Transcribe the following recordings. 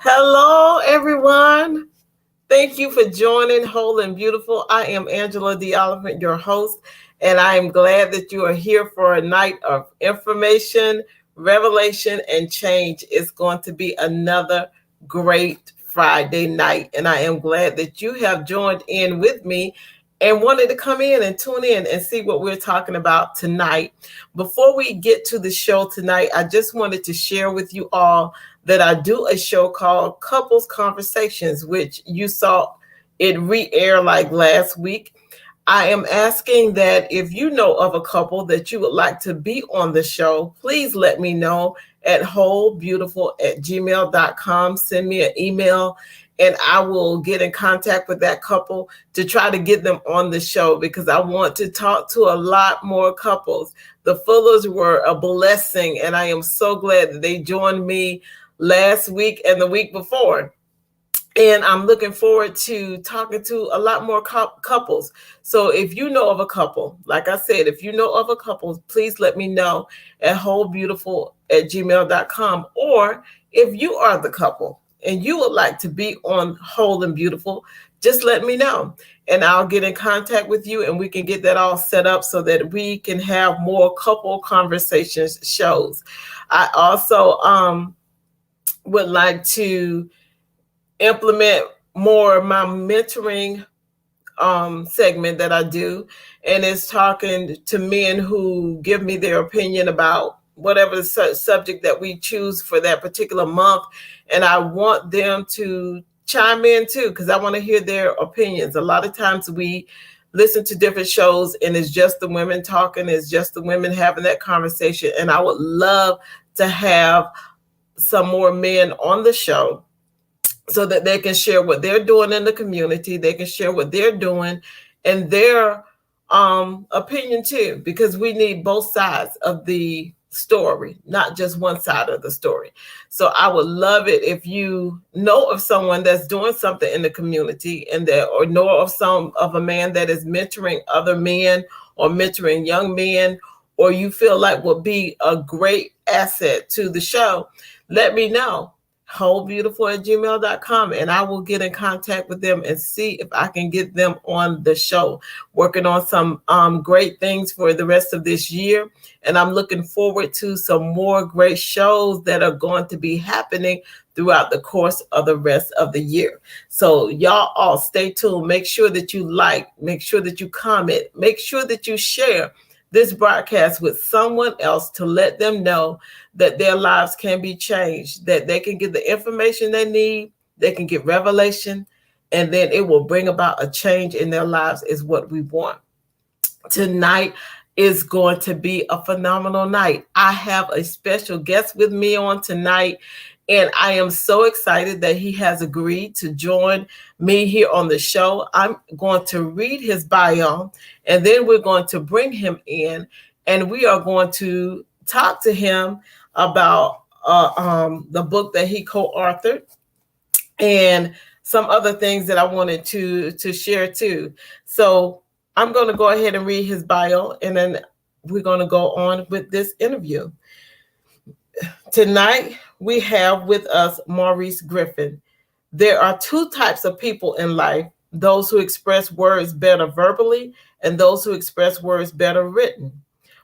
Hello, everyone. Thank you for joining Whole and Beautiful. I am Angela Oliphant, your host, and I am glad that you are here for a night of information, revelation, and change. It's going to be another great Friday night, and I am glad that you have joined in with me and wanted to come in and tune in and see what we're talking about tonight. Before we get to the show tonight, I just wanted to share with you all that I do a show called Couples Conversations, which you saw it re-air like last week. I am asking that if you know of a couple that you would like to be on the show, please let me know at wholebeautiful@gmail.com. Send me an email and I will get in contact with that couple to try to get them on the show because I want to talk to a lot more couples. The Fullers were a blessing, and I am so glad that they joined me last week and the week before. And I'm looking forward to talking to a lot more couples. So if you know of a couple, like I said, if you know of a couple, please let me know at wholebeautiful@gmail.com. Or if you are the couple and you would like to be on Whole and Beautiful, just let me know. And I'll get in contact with you and we can get that all set up so that we can have more couple conversations shows. I also would like to implement more of my mentoring segment that I do, and it's talking to men who give me their opinion about whatever the subject that we choose for that particular month, and I want them to chime in too because I want to hear their opinions. A lot of times we listen to different shows and it's just the women talking, it's just the women having that conversation, and I would love to have some more men on the show so that they can share what they're doing in the community. They can share what they're doing and their opinion too, because we need both sides of the story, not just one side of the story. So I would love it if you know of someone that's doing something in the community and that, or know of a man that is mentoring other men or mentoring young men, or you feel like would be a great asset to the show, let me know. wholebeautiful@gmail.com, and I will get in contact with them and see if I can get them on the show. Working on some great things for the rest of this year, and I'm looking forward to some more great shows that are going to be happening throughout the course of the rest of the year. So y'all all stay tuned. Make sure that you like, make sure that you comment, make sure that you share this broadcast with someone else to let them know that their lives can be changed, that they can get the information they need, they can get revelation, and then it will bring about a change in their lives is what we want. Tonight is going to be a phenomenal night. I have a special guest with me on tonight, and I am so excited that he has agreed to join me here on the show. I'm going to read his bio, and then we're going to bring him in, and we are going to talk to him about the book that he co-authored and some other things that I wanted to share too. So I'm going to go ahead and read his bio, and then we're going to go on with this interview. Tonight, we have with us Maurice Griffin. There are two types of people in life: those who express words better verbally and those who express words better written.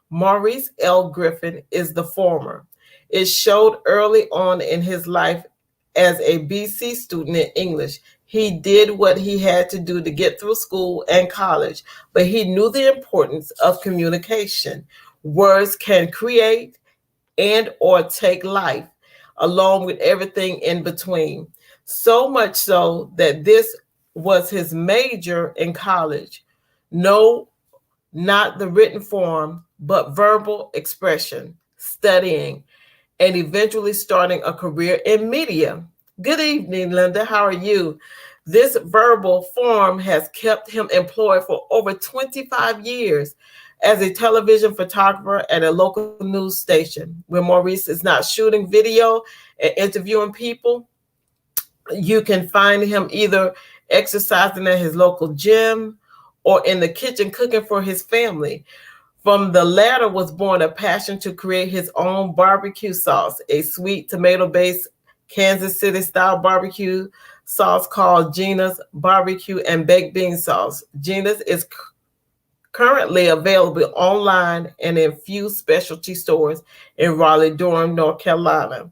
Maurice L. Griffin is the former. It showed early on in his life as a BC student in English. He did what he had to do to get through school and college, but he knew the importance of communication. Words can create and or take life, along with everything in between. So much so that this was his major in college. No, not the written form, but verbal expression, studying, and eventually starting a career in media. Good evening, Linda. How are you? This verbal form has kept him employed for over 25 years as a television photographer at a local news station. When Maurice is not shooting video and interviewing people, you can find him either exercising at his local gym or in the kitchen cooking for his family. From the latter was born a passion to create his own barbecue sauce, a sweet tomato-based Kansas City style barbecue sauce called Gina's barbecue and baked bean sauce. Gina's is currently available online and in few specialty stores in Raleigh, Durham, North Carolina.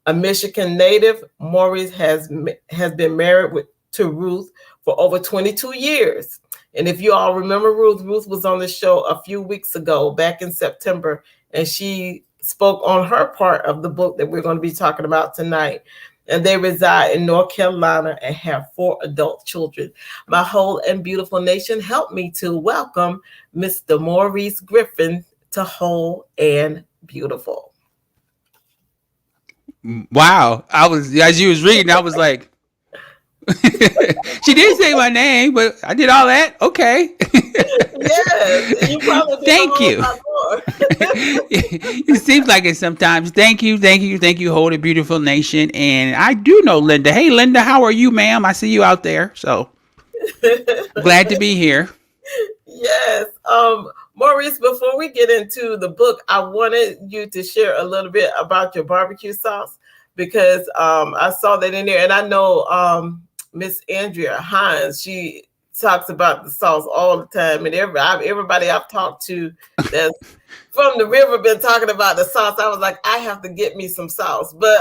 A Michigan native, Maurice has been married to Ruth for over 22 years. And if you all remember Ruth, Ruth was on the show a few weeks ago, back in September, and she spoke on her part of the book that we're going to be talking about tonight. And they reside in North Carolina and have 4 adult children. My whole and beautiful nation, help me to welcome Mr. Maurice Griffin to Whole and Beautiful. Wow. I was, as you was reading, I was like, she did say my name, but I did all that. Okay. Yes, you probably did Thank a whole you. lot more. It seems like it sometimes. Thank you, thank you, thank you, Hold It Beautiful Nation. And I do know Linda. Hey, Linda, how are you, ma'am? I see you out there. So glad to be here. Yes. Maurice, before we get into the book, I wanted you to share a little bit about your barbecue sauce because I saw that in there. And I know Miss Andrea Hines, she talks about the sauce all the time. And everybody I've talked to that's from the river been talking about the sauce. I was like, I have to get me some sauce. But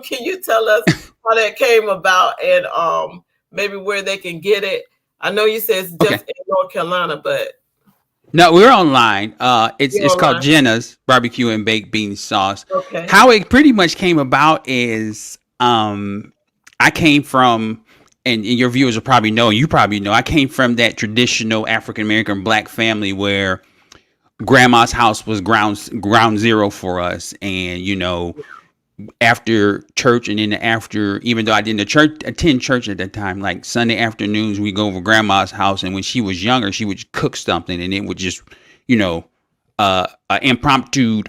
can you tell us how that came about and maybe where they can get it? I know you said it's just in North Carolina, but no, we're online. It's called online? Jenna's Barbecue and Baked Bean Sauce. Okay. How it pretty much came about is I came from, and your viewers will probably know, you probably know, I came from that traditional African American black family where grandma's house was ground zero for us. And after church and then after, even though I didn't attend church at that time, like Sunday afternoons, we go over grandma's house. And when she was younger, she would cook something and it would just, impromptu,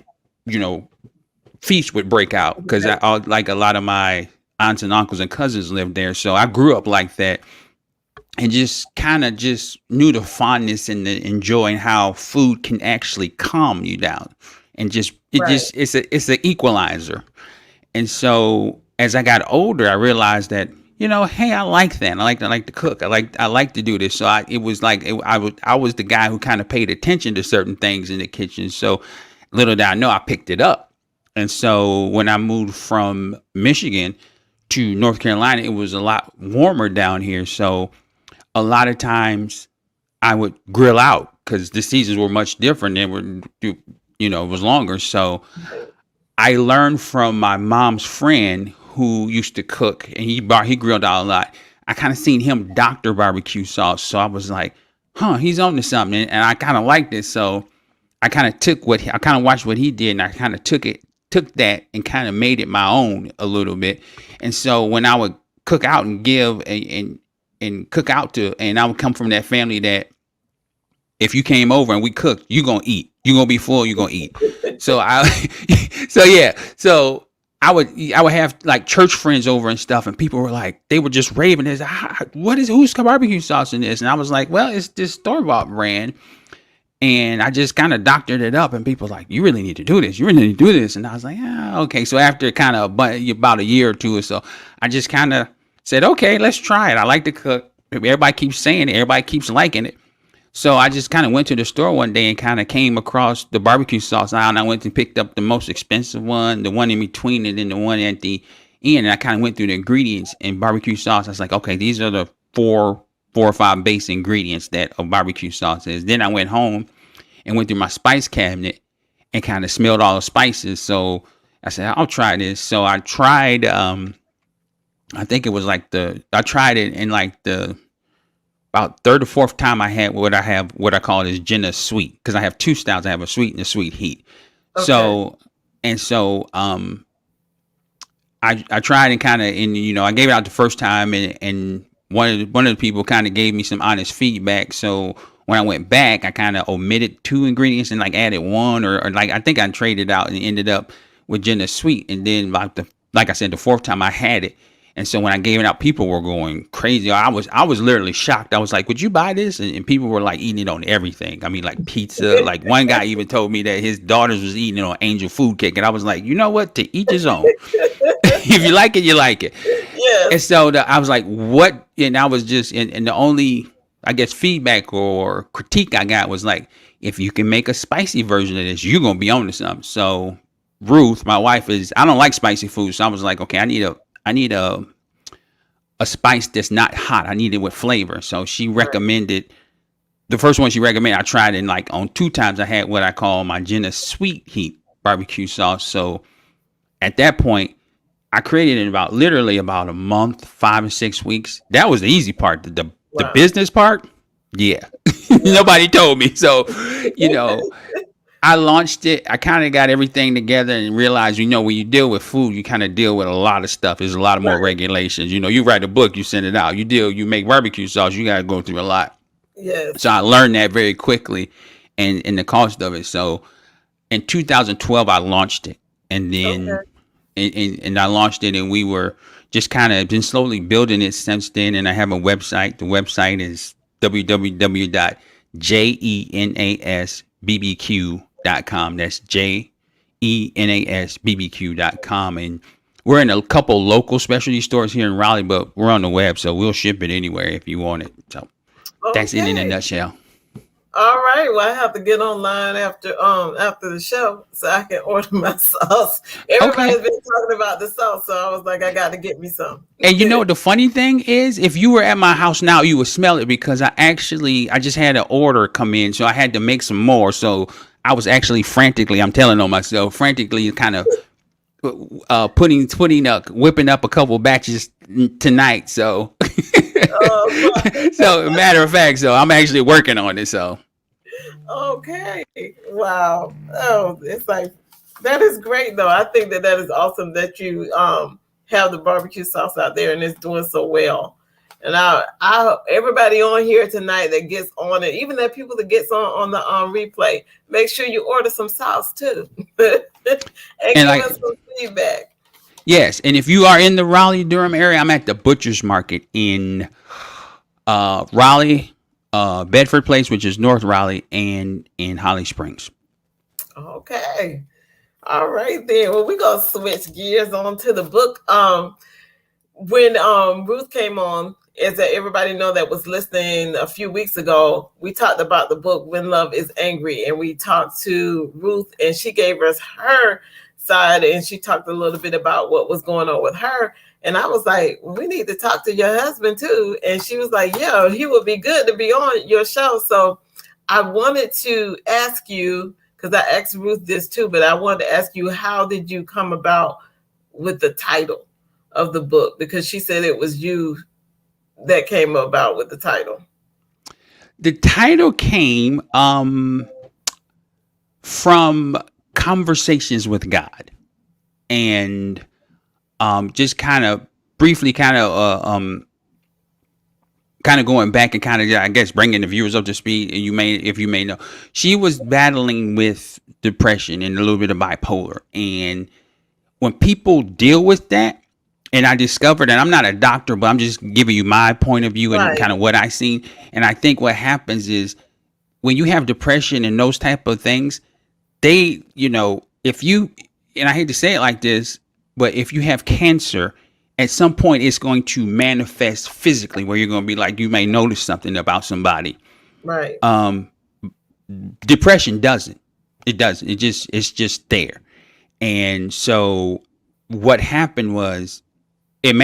feast would break out because like a lot of my aunts and uncles and cousins lived there. So I grew up like that and just kind of just knew the fondness and the enjoying how food can actually calm you down and it's an equalizer. And so as I got older, I realized that, hey, I like that. I like to cook. I like to do this. So I was the guy who kind of paid attention to certain things in the kitchen. So little did I know, I picked it up. And so when I moved from Michigan to North Carolina, it was a lot warmer down here. So a lot of times I would grill out because the seasons were much different. It was longer. So I learned from my mom's friend who used to cook, and he grilled out a lot. I kind of seen him doctor barbecue sauce, so I was like, he's on to something, and I kind of liked it. So I kind of watched what he did, and I kind of took that and kind of made it my own a little bit. And so when I would cook out and give and cook out to, and I would come from that family that if you came over and we cooked, you gonna eat. You gonna be full. You gonna eat. So So I would have like church friends over and stuff, and people were like, they were just raving. This, who's barbecue sauce in this? And I was like, well, it's this store-bought brand, and I just kind of doctored it up. And people were like, you really need to do this. You really need to do this. And I was like, yeah, okay. So after kind of about a year or two or so, I just kind of said, okay, let's try it. I like to cook. Everybody keeps saying it. Everybody keeps liking it. So I just kind of went to the store one day and kind of came across the barbecue sauce aisle, and I went and picked up the most expensive one, the one in between it, and the one at the end. And I kind of went through the ingredients and barbecue sauce. I was like, okay, these are the four or five base ingredients that a barbecue sauce is. Then I went home and went through my spice cabinet and kind of smelled all the spices. So I said, I'll try this. So I tried, I think it was I tried it in like the about third or fourth time I had what I call is Jenna sweet, because I have two styles. I have a sweet and a sweet heat. Okay. So I tried and kind of, and I gave it out the first time, and one of the people kind of gave me some honest feedback. So when I went back, I kind of omitted two ingredients and like added one, or like I think I traded out and ended up with Jenna sweet. And then like I said, the fourth time I had it. And so when I gave it out, people were going crazy. I was literally shocked. I was like, would you buy this? And people were like eating it on everything. I mean, like pizza. Like one guy even told me that his daughters was eating it on Angel Food Cake. And I was like, you know what? To each his own. If you like it, you like it. And Yes. so I was like, what? And I was just, and the only, I guess, feedback or critique I got was like, if you can make a spicy version of this, you're going to be on to something. So Ruth, my wife, I don't like spicy food. So I was like, okay, I need a spice that's not hot. I need it with flavor. So she Right. recommended, the first one she recommended, I tried it, and like on 2 times I had what I call my Jenna sweet heat barbecue sauce. So at that point, I created it in about literally about a month, 5 or 6 weeks. That was the easy part. The Wow. business part, yeah. Yeah. Nobody told me. So, you know, I launched it. I kind of got everything together and realized, when you deal with food, you kind of deal with a lot of stuff. There's a lot of more Right. regulations. You write a book, you send it out. You make barbecue sauce, you got to go through a lot. So Yes. I learned that very quickly, and the cost of it. So in 2012, I launched it, and then Okay. and I launched it, and we were just kind of been slowly building it since then. And I have a website. The website is www.jenasbbq.com. That's jenasbbq.com. And we're in a couple local specialty stores here in Raleigh, but we're on the web, so we'll ship it anywhere if you want it. So that's it in a Okay. nutshell. All right. Well, I have to get online after the show so I can order my sauce. Okay. Everybody's been talking about the sauce, so I was like, I got to get me some. And the funny thing is, if you were at my house now, you would smell it because I just had an order come in, so I had to make some more. So I was actually frantically, I'm telling on myself, frantically kind of whipping up a couple batches tonight. So, Uh, so matter of fact, so I'm actually working on it. So okay. Wow. Oh, it's like that is great though. I think that is awesome that you have the barbecue sauce out there and it's doing so well. And I everybody on here tonight that gets on it, even that people that gets on the replay, make sure you order some sauce too, and and give like us some feedback. yes, and if you are in the Raleigh Durham area, I'm at the Butcher's Market in Raleigh, Bedford Place, which is North Raleigh, and in Holly Springs. Okay. All right then. Well, we're gonna switch gears on to the book. When Ruth came on, as everybody know that was listening a few weeks ago, we talked about the book When Love is Angry, and we talked to Ruth, and she gave us her side, and she talked a little bit about what was going on with her. And I was like, we need to talk to your husband too. And she was like, yeah, he would be good to be on your show. So I wanted to ask you, because I asked Ruth this too, but I wanted to ask you, how did you come about with the title of the book? Because she said it was you that came about with the title. The title came from conversations with God, and just kind of briefly, kind of going back and kind of, I guess, bringing the viewers up to speed. And if you may know, she was battling with depression and a little bit of bipolar. And when people deal with that, and I discovered, and I'm not a doctor, but I'm just giving you my point of view and Right, kind of what I seen. And I think what happens is when you have depression and those type of things, if you, and I hate to say it like this, but if you have cancer, at some point it's going to manifest physically where you're going to be like, you may notice something about somebody. right, Depression doesn't. It doesn't. It's just there. And so what happened was and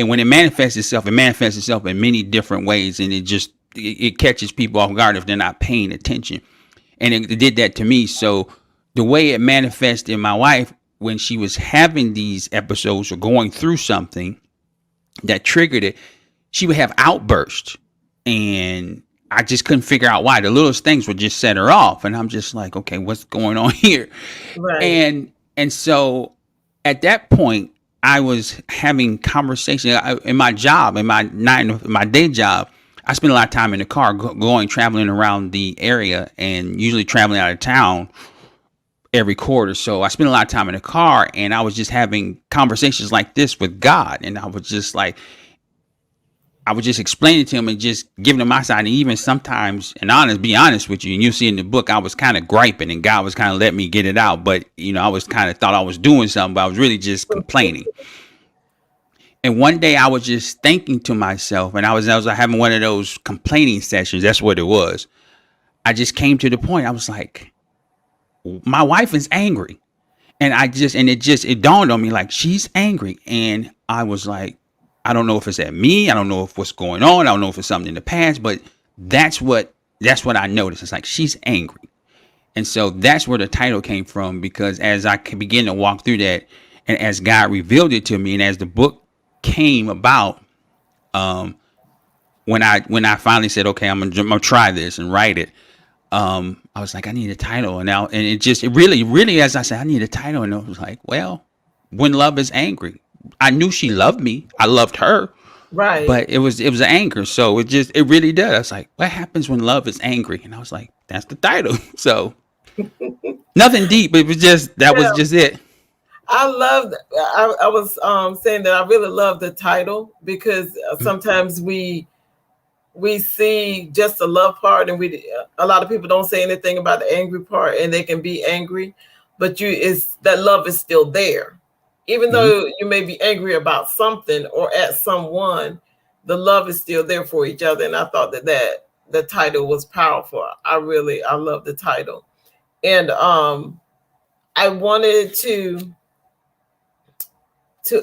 when it manifests itself in many different ways, and it catches people off guard if they're not paying attention. And it did that to me. So the way it manifested in my wife when she was having these episodes or going through something that triggered it, she would have outbursts, and I just couldn't figure out why. The littlest things would just set her off, and I'm just like, okay, what's going on here? right, And so at that point, I was having conversations in my job, in my day job. I spend a lot of time in the car, traveling around the area, and usually traveling out of town every quarter. So I spent a lot of time in the car, and I was just having conversations like this with God, and I was just explaining to him and just giving him my side. And even sometimes, and be honest with you, and you'll see in the book, I was kind of griping, and God was kind of letting me get it out. But I was kind of thought I was doing something, but I was really just complaining. And one day I was just thinking to myself, and I was having one of those complaining sessions. That's what it was. I just came to the point. I was like, my wife is angry. And it dawned on me like she's angry. And I was like, I don't know if it's at me. I don't know if what's going on. I don't know if it's something in the past, but that's what I noticed. It's like she's angry. And so that's where the title came from, because as I begin to walk through that, and as God revealed it to me, and as the book came about, when I finally said, okay, I'm gonna try this and write it. I was like, I need a title, and it really, as I said, I need a title, and I was like, well, when love is angry. I knew she loved me. I loved her, Right. but it was an anger. So it really does. I was like, what happens when love is angry? And I was like, that's the title. So nothing deep. It was just that was Yeah. just it. I love. I was saying that I really love the title because sometimes we see just the love part, and a lot of people don't say anything about the angry part, and they can be angry, but it's that love is still there, even Mm-hmm. though you may be angry about something or at someone. The love is still there for each other, and I thought that the title was powerful. I love the title, and I wanted to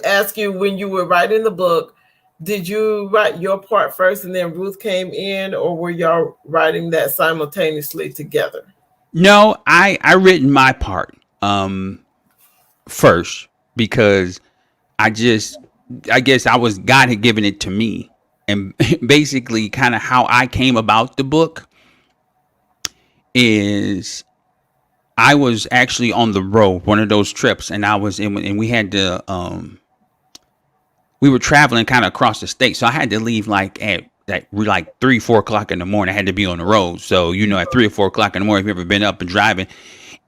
ask you, when you were writing the book, did you write your part first and then Ruth came in, or were y'all writing that simultaneously together? No, I written my part first, because I just I guess God had given it to me, and basically kind of how I came about the book is I was actually on the road, one of those trips, and I was in, and we had to we were traveling kind of across the state, so I had to leave like 3-4 o'clock in the morning. I had to be on the road, so at 3 or 4 o'clock in the morning, if you've ever been up and driving,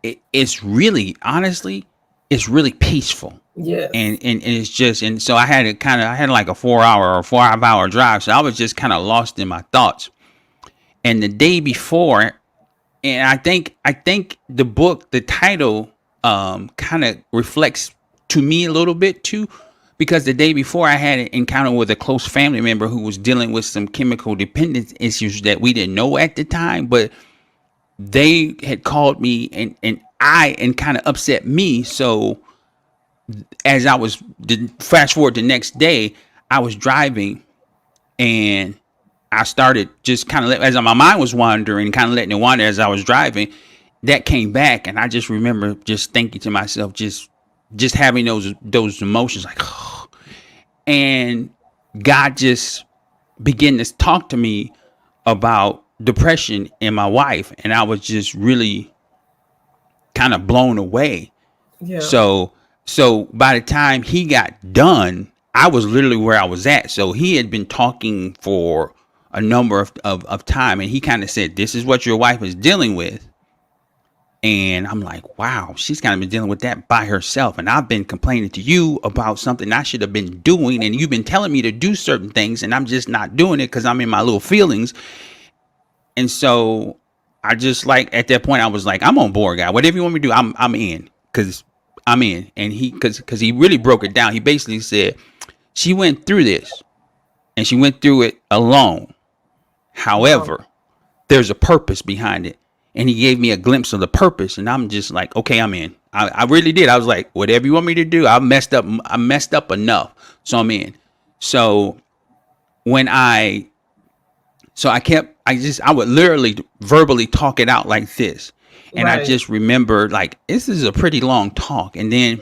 it's really, honestly, it's really peaceful. Yes. And it's just, and so I had like a 4 hour or 5 hour drive, so I was just kind of lost in my thoughts. And the day before, and I think the title kind of reflects to me a little bit too, because the day before I had an encounter with a close family member who was dealing with some chemical dependence issues that we didn't know at the time, but they had called me, and kind of upset me. So as I was fast forward the next day, I was driving, and I started just kind of, as my mind was wandering, kind of letting it wander as I was driving. That came back, and I just remember just thinking to myself, just having those emotions, like, oh. And God just began to talk to me about depression in my wife, and I was just really kind of blown away. Yeah. So by the time he got done, I was literally where I was at. So he had been talking for a number of time, and he kind of said, this is what your wife is dealing with. And I'm like, wow, she's kind of been dealing with that by herself. And I've been complaining to you about something I should have been doing. And you've been telling me to do certain things, and I'm just not doing it because I'm in my little feelings. And so I just, like, at that point, I was like, I'm on board, God. Whatever you want me to do, I'm in, because I'm in. And because he really broke it down. He basically said, she went through this, and she went through it alone. Wow. However, there's a purpose behind it. And he gave me a glimpse of the purpose, and I'm just like, okay, I'm in. I really did. I was like, whatever you want me to do, I messed up enough, so I'm in. So when I I would literally verbally talk it out like this, and I Right. just remember, like, this is a pretty long talk. And then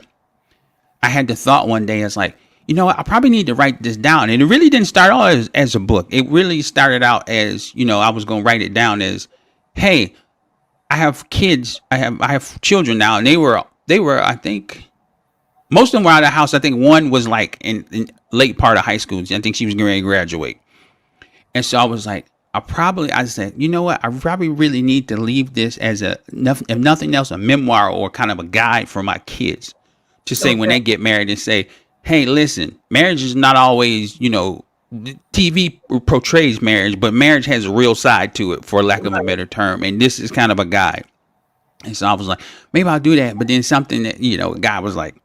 I had the thought one day, it's like, I probably need to write this down. And it really didn't start out as a book. It really started out as, I was going to write it down as, hey, I have kids. I have children now, and they were, I think, most of them were out of the house. I think one was like in late part of high school. I think she was getting ready to graduate. And so I was like, I said, you know what? I probably really need to leave this as if nothing else, a memoir or kind of a guide for my kids to say when Okay. they get married, and say, hey, listen, marriage is not always, TV portrays marriage, but marriage has a real side to it, for lack of a Right. better term. And this is kind of a guide. And so I was like, maybe I'll do that. But then something that, God was like,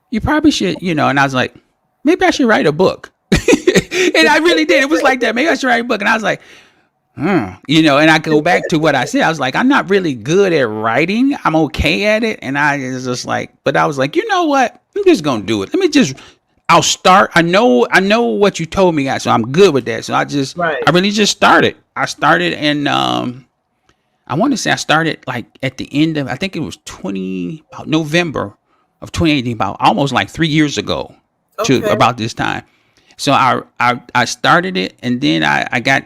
you probably should, and I was like, maybe I should write a book. And I really did. It was like that. Maybe I should write a book. And I was like, and I go back to what I said. I was like, I'm not really good at writing. I'm okay at it. And I was just like, but I was like, you know what? I'm just gonna do it. I'll start. I know what you told me, guys, so I'm good with that. So I Right. really just started. I started and I want to say I started like at the end of, I think it was about November of 2018, about almost like 3 years ago to Okay. about this time. So I started it, and then I got,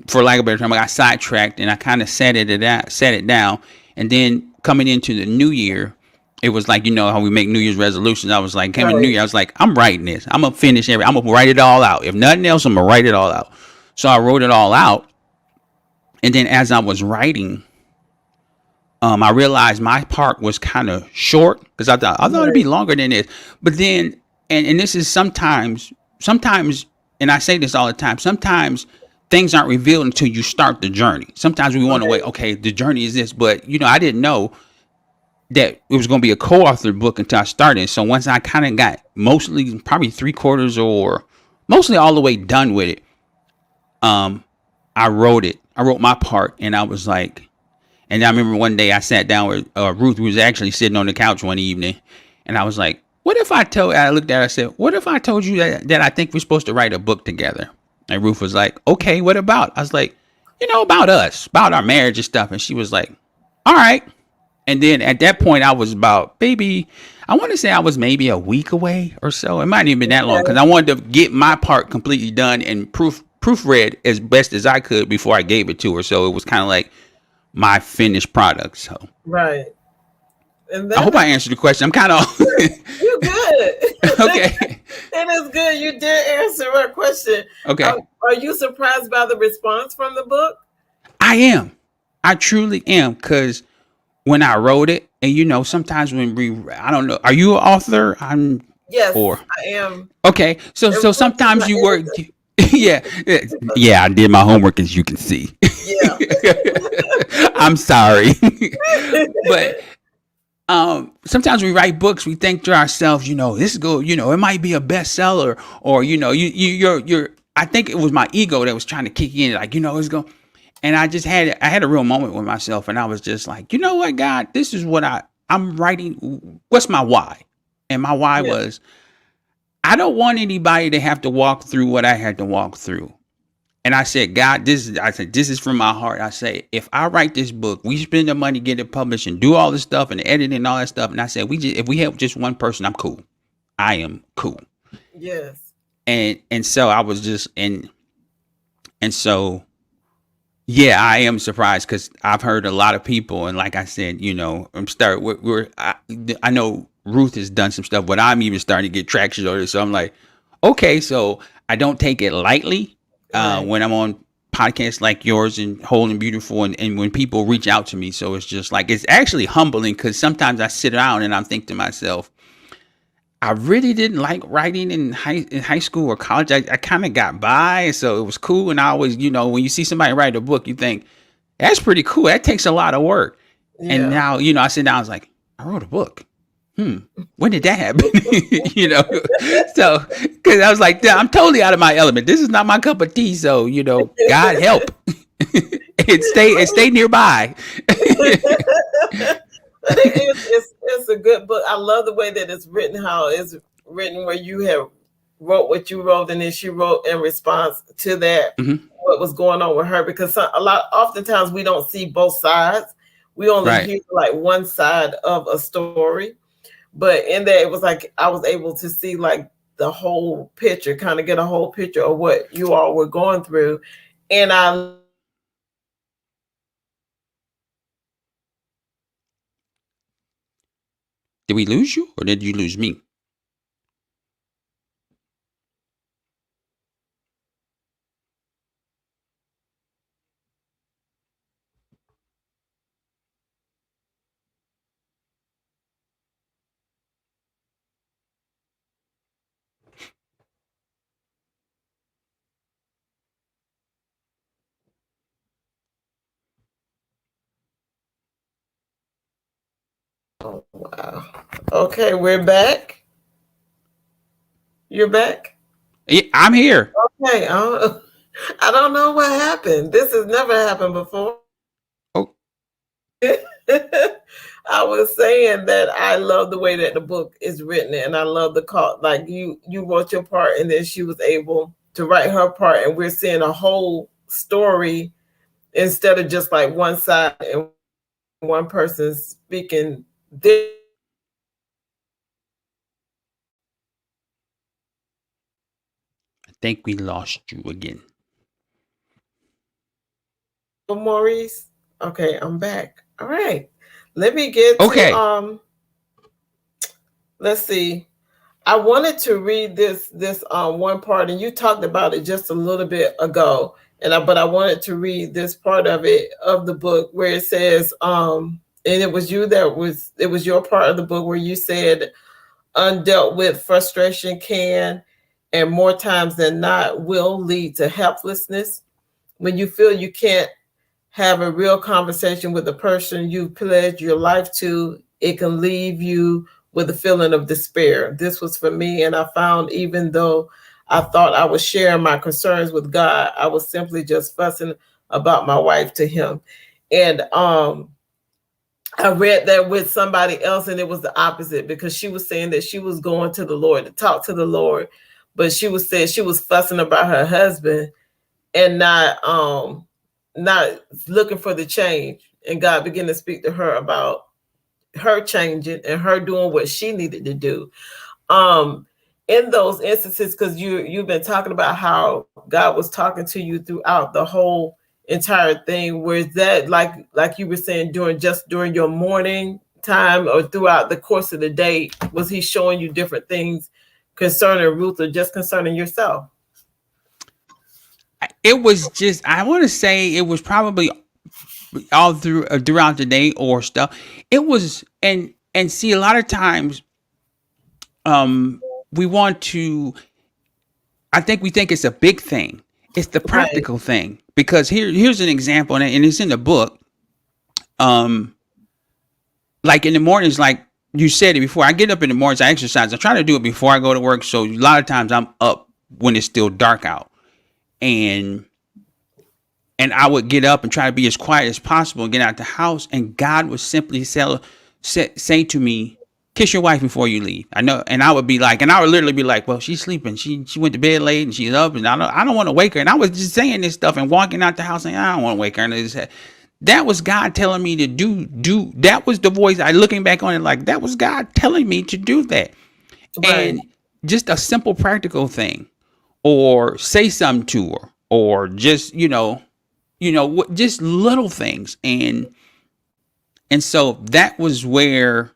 for lack of a better term, I got sidetracked, and I kind of set it down, and then coming into the new year, it was like, how we make New Year's resolutions. I was like, came in New Right. Year, I was like, I'm writing this. I'm gonna finish I'm gonna write it all out. If nothing else, I'm gonna write it all out. So I wrote it all out, and then as I was writing, I realized my part was kind of short because I thought it'd be Right. longer than this. But then, and this is sometimes, and I say this all the time. Sometimes things aren't revealed until you start the journey. Sometimes we want to wait. Right. Okay, the journey is this, but I didn't know that it was going to be a co-authored book until I started. So once I kind of got mostly, probably three quarters or mostly all the way done with it, um, I wrote it. I wrote my part, and I was like, and I remember one day I sat down with Ruth, who was actually sitting on the couch one evening, and I was like, "What if I looked at her, I said, what if I told you that I think we're supposed to write a book together?" And Ruth was like, "Okay, what about?" I was like, about us, about our marriage and stuff." And she was like, "All right." And then at that point, I was about, baby, I want to say I was maybe a week away or so. It might not even been that long because Okay. I wanted to get my part completely done and proofread as best as I could before I gave it to her. So it was kind of like my finished product. So Right. And I that hope is I answered the question. I'm kind of you good. okay. It is good. You did answer my question. Okay. Are you surprised by the response from the book? I am. I truly am because when I wrote it, and sometimes when I don't know, are you an author? Yes, Or I am. okay. So And so Ruth is sometimes my you work. editor. Yeah, yeah. I did my homework, as you can see. Yeah. I'm sorry, but sometimes we write books, we think to ourselves, this is good, it might be a bestseller, or you're I think it was my ego that was trying to kick in, like, it's going. And I had a real moment with myself, and I was just like, you know what, God, this is what I'm writing. What's my why? And my why Yeah. was, I don't want anybody to have to walk through what I had to walk through. And I said, God, this is from my heart. I say, if I write this book, we spend the money, get it published, and do all this stuff and editing and all that stuff. And I said, if we have just one person, I'm cool. I am cool. Yes. And so I was just and so yeah, I am surprised because I've heard a lot of people, and like I said, I know Ruth has done some stuff, but I'm even starting to get traction on it. So I'm like, okay, so I don't take it lightly Right. when I'm on podcasts like yours and Whole and Beautiful, and when people reach out to me. So it's just like, it's actually humbling because sometimes I sit down and I'm thinking to myself, I really didn't like writing in high school or college. I kind of got by, so it was cool. And I always, when you see somebody write a book, you think that's pretty cool. That takes a lot of work. And Yeah. now, I sit down, I was like, I wrote a book. When did that happen? you know, so because I was like, I'm totally out of my element. This is not my cup of tea. So, God help. and stay nearby. But it's a good book. I love the way that it's written, how it's written, where you have wrote what you wrote, and then she wrote in response to that Mhm. what was going on with her. Because oftentimes we don't see both sides. We only Right. hear like one side of a story. But in there, it was like I was able to see like the whole picture, kind of get a whole picture of what you all were going through. And I love the way that it's written, how it's Did we lose you or did you lose me? oh wow. Okay, we're back. You're back? I'm here. Okay. I don't know what happened. This has never happened before. Oh, I was saying that I love the way that the book is written, and I love the call. Like you wrote your part, and then she was able to write her part, and we're seeing a whole story instead of just like one side and one person speaking their part. I think we lost you again. Oh, Maurice. Okay, I'm back. All right. Let me get to Okay. let's see. I wanted to read this one part, and you talked about it just a little bit ago, but I wanted to read this part of it of the book where it says, and it was your part of the book where you said undealt with frustration can, and more times than not, will lead to helplessness. When you feel you can't have a real conversation with the person you pledged your life to, it can leave you with a feeling of despair. This was for me, and I found even though I thought I was sharing my concerns with God, I was simply just fussing about my wife to him. And I read that with somebody else, and it was the opposite because she was saying that she was going to the Lord to talk to the Lord, but she was saying she was fussing about her husband and not looking for the change. And God began to speak to her about her changing and her doing what she needed to do. Um, in those instances, because you've been talking about how God was talking to you throughout the whole entire thing. Whereas that like you were saying during your morning time or throughout the course of the day, was he showing you different things concerning Ruth or just concerning yourself? It was just, I want to say it was probably all throughout the day or stuff. It was, and see, a lot of times, we want to, I think we think it's a big thing. It's the Right, practical thing. Because here's an example, and it's in the book. Um, like in the mornings, like you said it before, I get up in the mornings, I exercise. I try to do it before I go to work. So a lot of times I'm up when it's still dark out. And I would get up and try to be as quiet as possible and get out the house. And God would simply say to me, "Kiss your wife before you leave." I know, and I would be like, and I would literally be like, "Well, she's sleeping. She went to bed late and she's up, and I don't want to wake her." And I was just saying this stuff and walking out the house saying, "I don't want to wake her." And that was God telling me to do. That was the voice. I looking back on it like that was God telling me to do that, right, and just a simple practical thing, or say something to her, or just just little things. And so that was where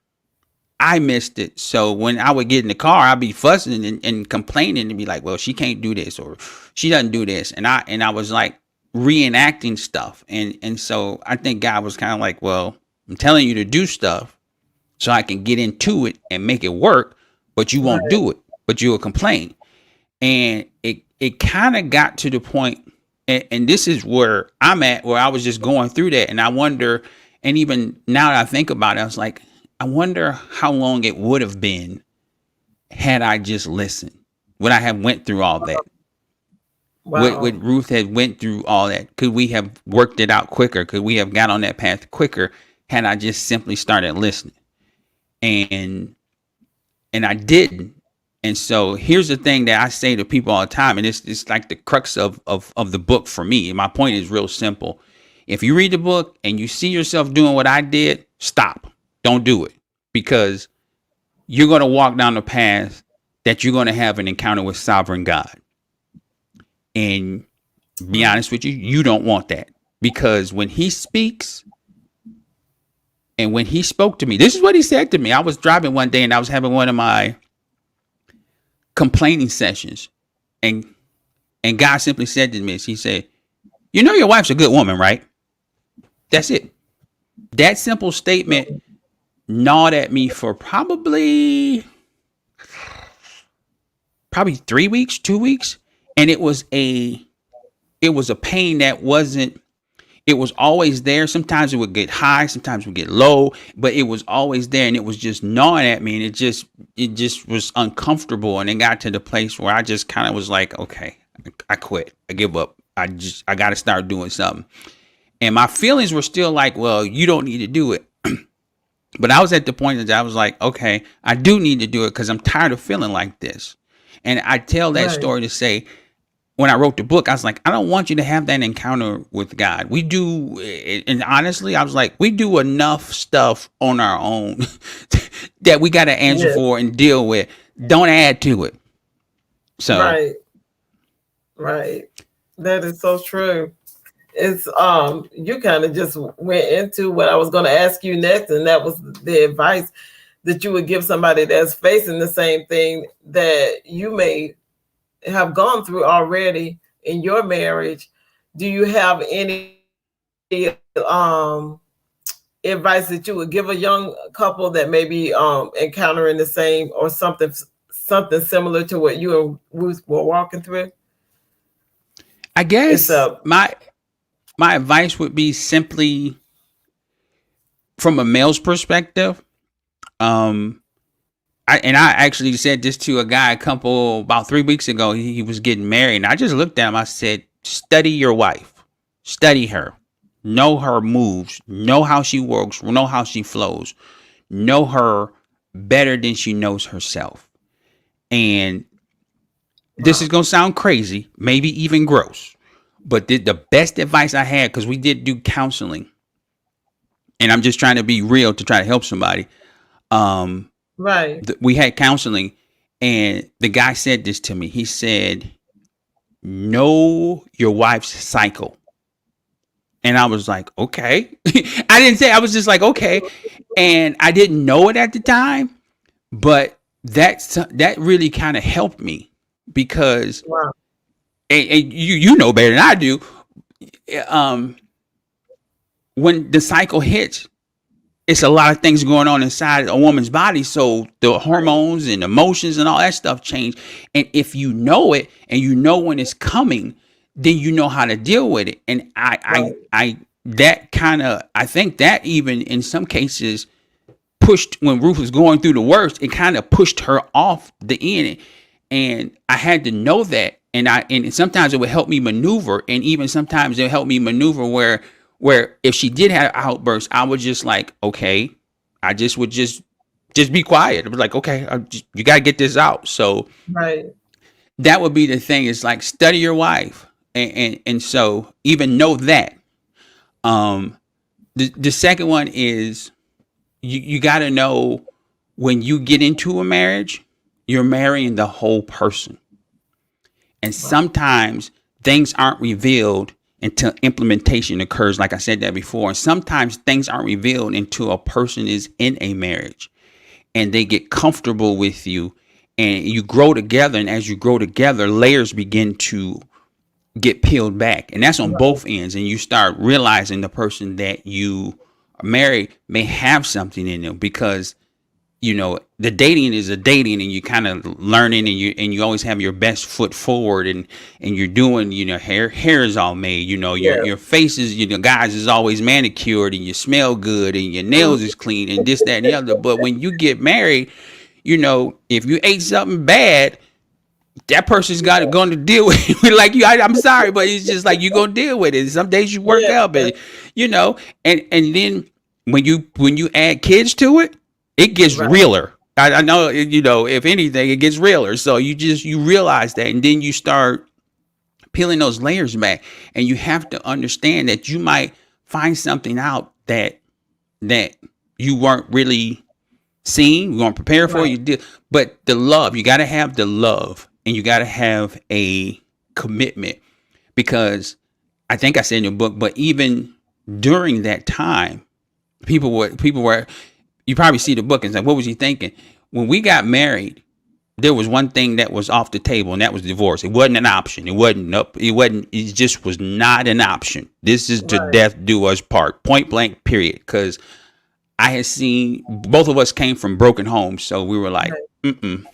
I missed it. So when I would get in the car, I'd be fussing and complaining and be like, well, she can't do this or she doesn't do this. And I was like reenacting stuff. And so I think God was kind of like, well, I'm telling you to do stuff so I can get into it and make it work, but you won't right. do it, but you'll complain. And it kind of got to the point, and this is where I'm at, where I was just going through that, and I wonder, and even now that I think about it, I was like, I wonder how long it would have been had I just listened. Would I have went through all that? Wow. Would Ruth had went through all that? Could we have worked it out quicker? Could we have got on that path quicker had I just simply started listening? And I didn't. And so here's the thing that I say to people all the time, and it's like the crux of the book for me. And my point is real simple. If you read the book and you see yourself doing what I did, stop. Don't do it, because you're going to walk down the path that you're going to have an encounter with sovereign God. And be Right. honest with you, you don't want that, because when he speaks, and when he spoke to me, this is what he said to me. I was driving one day and I was having one of my complaining sessions, and God simply said to me, he said, "You know your wife's a good woman, right?" That's it. That simple statement gnawed at me for probably 3 weeks, 2 weeks, and it was a pain that wasn't. it was always there. Sometimes it would get high, sometimes it would get low, but it was always there, and it was just gnawing at me, and it just was uncomfortable, and it got to the place where I just kind of was like, okay, I quit, I give up, I got to start doing something. And my feelings were still like, well, you don't need to do it. But I was at the point that I was like, okay, I do need to do it because I'm tired of feeling like this. And I tell that Right. story to say, when I wrote the book, I was like, I don't want you to have that encounter with God. We do, and honestly, I was like, we do enough stuff on our own that we got to answer Yes. for and deal with. Don't add to it. So Right. Right. That is so true. It's you kind of just went into what I was going to ask you next, and that was the advice that you would give somebody that's facing the same thing that you may have gone through already in your marriage. Do you have any advice that you would give a young couple that may be encountering the same or something similar to what you and Ruth were walking through? I It's guess a my advice would be simply from a male's perspective. Um, I actually said this to a guy a couple about 3 weeks ago. He was getting married, and I just looked at him. I said, "Study your wife, study her, know her moves, know how she works, know how she flows, know her better than she knows herself." And this is wow. gonna sound crazy, maybe even gross, but the best advice I had, because we did do counseling, and I'm just trying to be real to try to help somebody. Um, Right. we had counseling, and the guy said this to me. He said, know your wife's cycle. And I was like, okay. I didn't say, I was just like, okay. And I didn't know it at the time, but that really kind of helped me because, Wow. and you know better than I do, um, when the cycle hits, it's a lot of things going on inside a woman's body. So the hormones and emotions and all that stuff change. And if you know it and you know when it's coming, then you know how to deal with it. And Right. that kind of, I think that even in some cases pushed, when Ruth was going through the worst, it kind of pushed her off the end. And I had to know that. And sometimes it would help me maneuver. And even sometimes it helped me maneuver where if she did have outbursts, I was just like, okay, I just would just be quiet. It was like, okay, you got to get this out. So Right. that would be the thing. Is like study your wife, and so even know that. Um, the second one is you got to know when you get into a marriage, you're marrying the whole person, and Wow. sometimes things aren't revealed until implementation occurs. Like I said that before. And sometimes things aren't revealed until a person is in a marriage and they get comfortable with you and you grow together. And as you grow together, layers begin to get peeled back. And that's on Right. both ends. And you start realizing the person that you are married may have something in them because the dating is a dating and you kind of learning and you always have your best foot forward and you're doing hair is all made, Yeah. your face is, guys is always manicured and you smell good and your nails Mhm. is clean and this that and the other. But when you get married, if you ate something bad, that person's got going to deal with it. Like you. I'm sorry, but it's just like you're gonna deal with it. Some days you work Yeah. out, but you know, and then when you add kids to it, it gets Right. realer. I know, if anything, it gets realer. So you realize that, and then you start peeling those layers back, and you have to understand that you might find something out that you weren't really seeing, we weren't prepared for. Right. You did, but the love, you got to have the love, and you got to have a commitment because I think I said in your book, but even during that time, people were. You probably see the book and say, "What was he thinking?" When we got married, there was one thing that was off the table, and that was divorce. It wasn't an option. It wasn't up. It wasn't. It just was not an option. This is to Right. death do us part, point blank, period. Because I had seen both of us came from broken homes, so we were like, Right. mm-mm,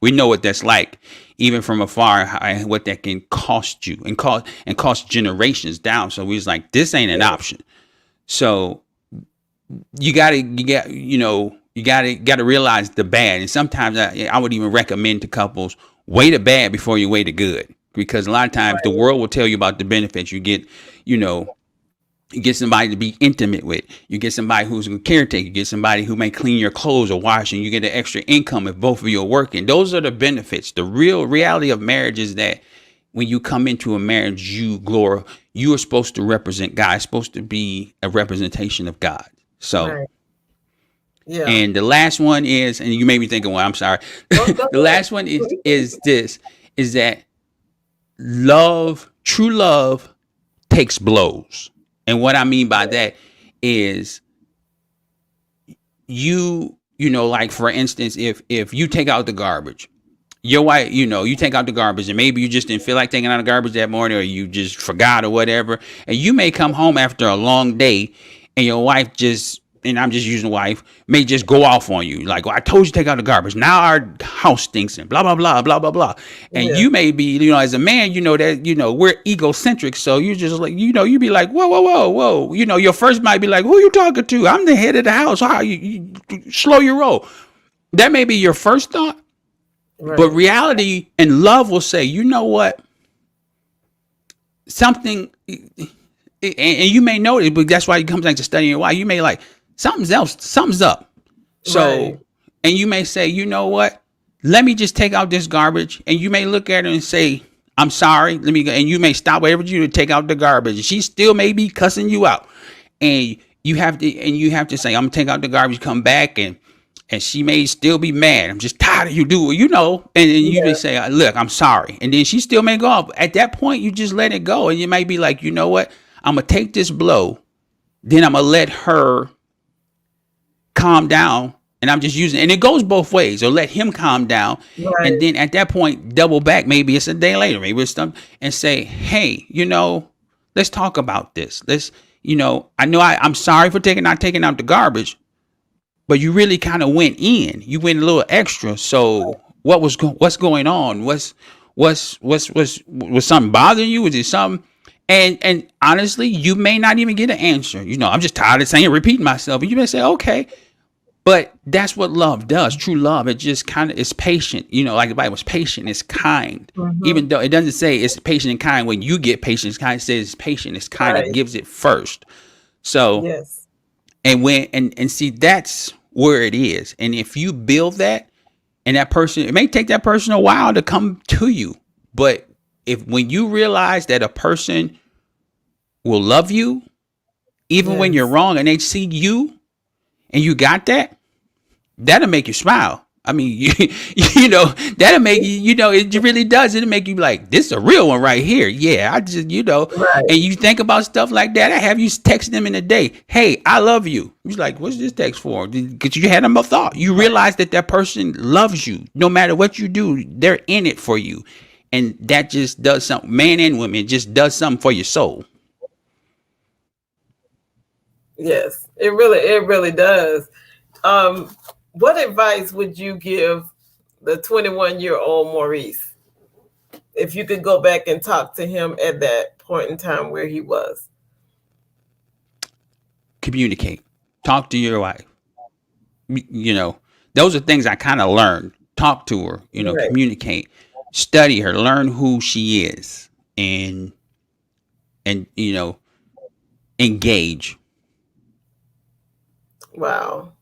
We know what that's like, even from afar, what that can cost you and cost generations down. So we was like, this ain't an option. So you gotta realize the bad. And sometimes I would even recommend to couples, weigh the bad before you weigh the good, because a lot of times the Right. world will tell you about the benefits. You know, you get somebody to be intimate with. You get somebody who's a caretaker. You get somebody who may clean your clothes or wash, and you get an extra income if both of you are working. Those are the benefits. The real reality of marriage is that when you come into a marriage, you are supposed to represent God. It's supposed to be a representation of God. So, Right. Yeah. and the last one is, and you made me think of one. I'm sorry. Go go The last one is that true love takes blows. And what I mean by that is like for instance, if you take out the garbage, your wife, you take out the garbage, and maybe you just didn't feel like taking out the garbage that morning, or you just forgot or whatever, and you may come home after a long day, and your wife just, and I'm just using wife, may just go off on you like, well, I told you to take out the garbage, now our house stinks, and blah blah blah blah blah blah. And Yeah. you may be, as a man, that we're egocentric, so you just like, you be like, whoa whoa whoa whoa, your first might be like, who you talking to? I'm the head of the house. How you slow your roll? That may be your first thought. But Right. reality and love will say, you know what? Something, and you may know it, but that's why it comes back to studying your wife. You may like, something's up. Right. So, and you may say, you know what? Let me just take out this garbage. And you may look at her and say, I'm sorry. Let me go. And you may stop whatever you do to take out the garbage. And she still may be cussing you out. And you have to say, I'm gonna take out the garbage, come back, and she may still be mad. I'm just tired of you doing, and then you may Yeah. say, look, I'm sorry. And then she still may go off. At that point, you just let it go. And you might be like, you know what? I'm going to take this blow. Then I'm going to let her calm down. And I'm just using, and it goes both ways, or let him calm down. And Right. then at that point, double back. Maybe it's a day later, maybe it's something, and say, hey, let's talk about this. I know I'm sorry for not taking out the garbage, but you really kind of went in. You went a little extra. So what's going on? Was something bothering you? Was it something? And honestly, you may not even get an answer. I'm just tired of saying, repeating myself. And you may say, okay, but that's what love does. True love, it just kind of is patient. Like the Bible is patient, it's kind. Mm-hmm. Even though it doesn't say it's patient and kind when you get patient, it's kind of says it's patient, it's kind. It Right. gives it first. So, Yes. and when and see, that's where it is. And if you build that, and that person, it may take that person a while to come to you, but if when you realize that a person will love you even when you're Yes. wrong, and they see you and you got that, that'll make you smile. I mean, that'll make you, it really does. It'll make you like, this is a real one right here. Yeah, I just, Right. and you think about stuff like that. I have you text them in a day. Hey, I love you. You're like, what's this text for? Because you had a thought. You realize that person loves you. No matter what you do, they're in it for you. And that just does something, man and women, just does something for your soul. Yes. It really does. Um, what advice would you give the 21-year-old Maurice if you could go back and talk to him at that point in time where he was? Communicate. Talk to your wife. You know, those are things I kind of learned. Talk to her, Right. communicate, study her, learn who she is, and engage. Wow.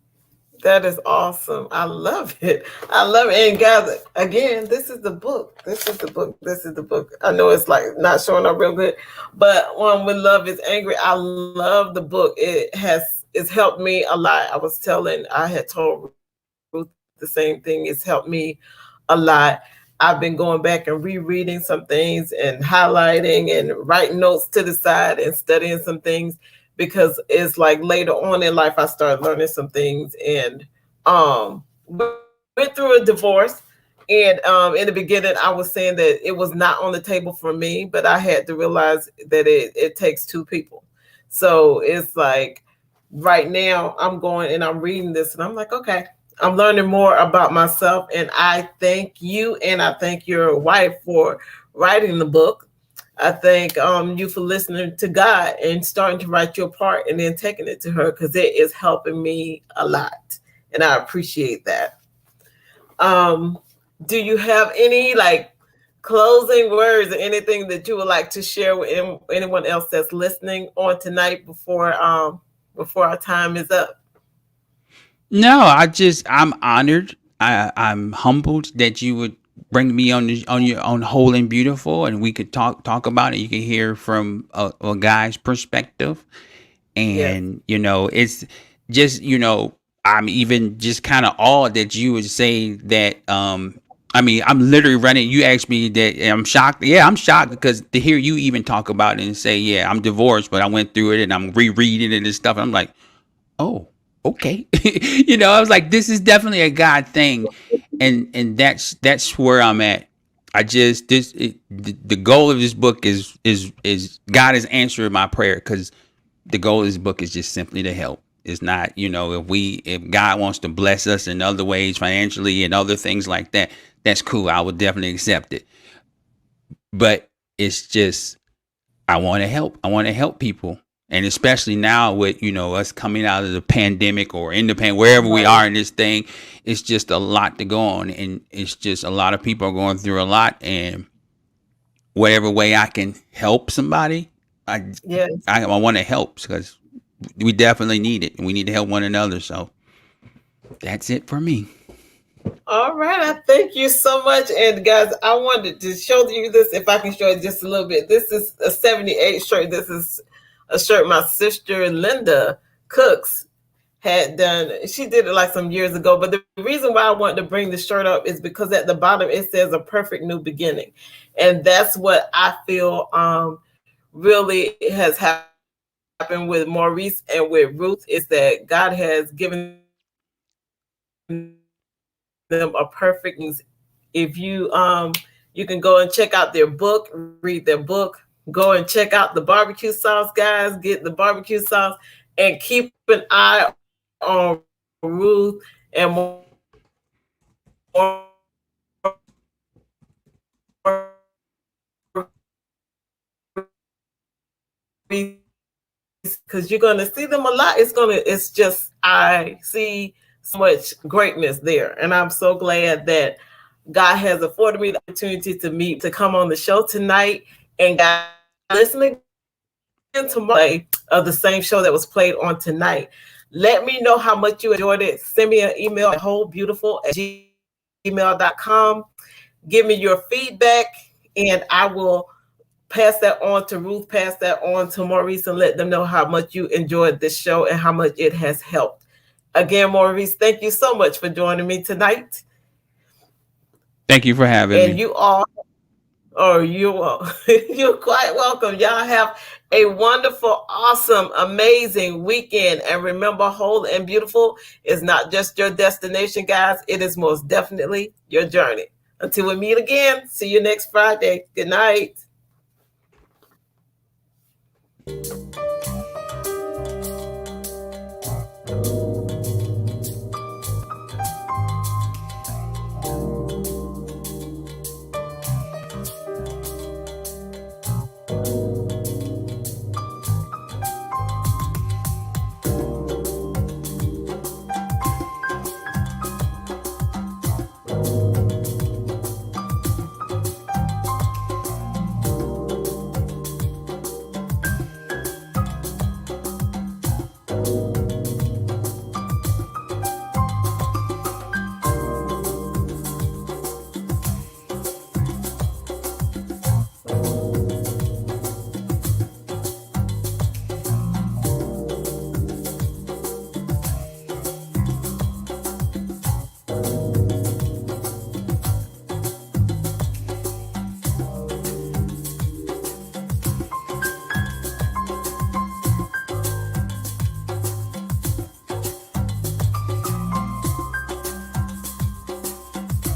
That is awesome. I love it. I love it. And guys, again, this is the book. This is the book. This is the book. I know it's like not showing up real good, but When Love is Angry, I love the book. It's helped me a lot. I had told Ruth the same thing. It's helped me a lot. I've been going back and rereading some things and highlighting and writing notes to the side and studying some things because it's like later on in life I started learning some things and went through a divorce. And in the beginning, I was saying that it was not on the table for me, but I had to realize that it takes two people. So it's like right now I'm going and I'm reading this and I'm like, okay, I'm learning more about myself, and I thank you and I thank your wife for writing the book. I thank you for listening to God and starting to write your part and then taking it to her because it is helping me a lot, and I appreciate that. Um, do you have any like closing words or anything that you would like to share with anyone else that's listening on tonight before our time is up? No, I'm honored. I'm humbled that you would bring me on on your own whole and beautiful, and we could talk about it. You can hear from a guy's perspective, Yes. and it's just I'm even just kind of awed that you would say that. I mean, I'm literally running. You asked me that, and I'm shocked. Yeah, I'm shocked because to hear you even talk about it and say, "Yeah, I'm divorced, but I went through it and I'm rereading it and stuff." I'm like, oh, okay. I was like, this is definitely a God thing, and that's where I'm at. I just the goal of this book is God is answering my prayer because the goal of this book is just simply to help. It's not, if God wants to bless us in other ways financially and other things like that, that's cool. I would definitely accept it. But it's just I want to help. I want to help people. And especially now with, us coming out of the pandemic or independent, wherever we Right. are in this thing, it's just a lot to go on. And it's just a lot of people are going through a lot. And whatever way I can help somebody, I, Yes. I want to help because we definitely need it. And we need to help one another. So that's it for me. All right. I thank you so much. And guys, I wanted to show you this if I can show it just a little bit. This is a 78 shirt. This is a shirt my sister Linda Cooks had done. She did it like some years ago. But the reason why I wanted to bring the shirt up is because at the bottom it says a perfect new beginning. And that's what I feel really has happened with Maurice and with Ruth is that God has given them a perfect new beginning. If you can go and check out their book, read their book, go and check out the barbecue sauce, guys. Get the barbecue sauce and keep an eye on Ruth and Maurice because you're gonna see them a lot. It's gonna it's just I see so much greatness there, and I'm so glad that God has afforded me the opportunity to meet to come on the show tonight. And God is listening again to Maurice and let them know how much you enjoyed it. Send me an email at whole beautiful at gmail.com. Give me your feedback, and I will pass that on to Ruth, pass that on to Maurice, and let them know how much you enjoyed this show and how much it has helped. Again, Maurice, thank you so much for joining me tonight. Thank you for having And me. you all, or you're quite welcome. Y'all have a wonderful, awesome, amazing weekend. And remember, whole and beautiful is not just your destination, guys. It is most definitely your journey. Until we meet again, see you next Friday. Good night.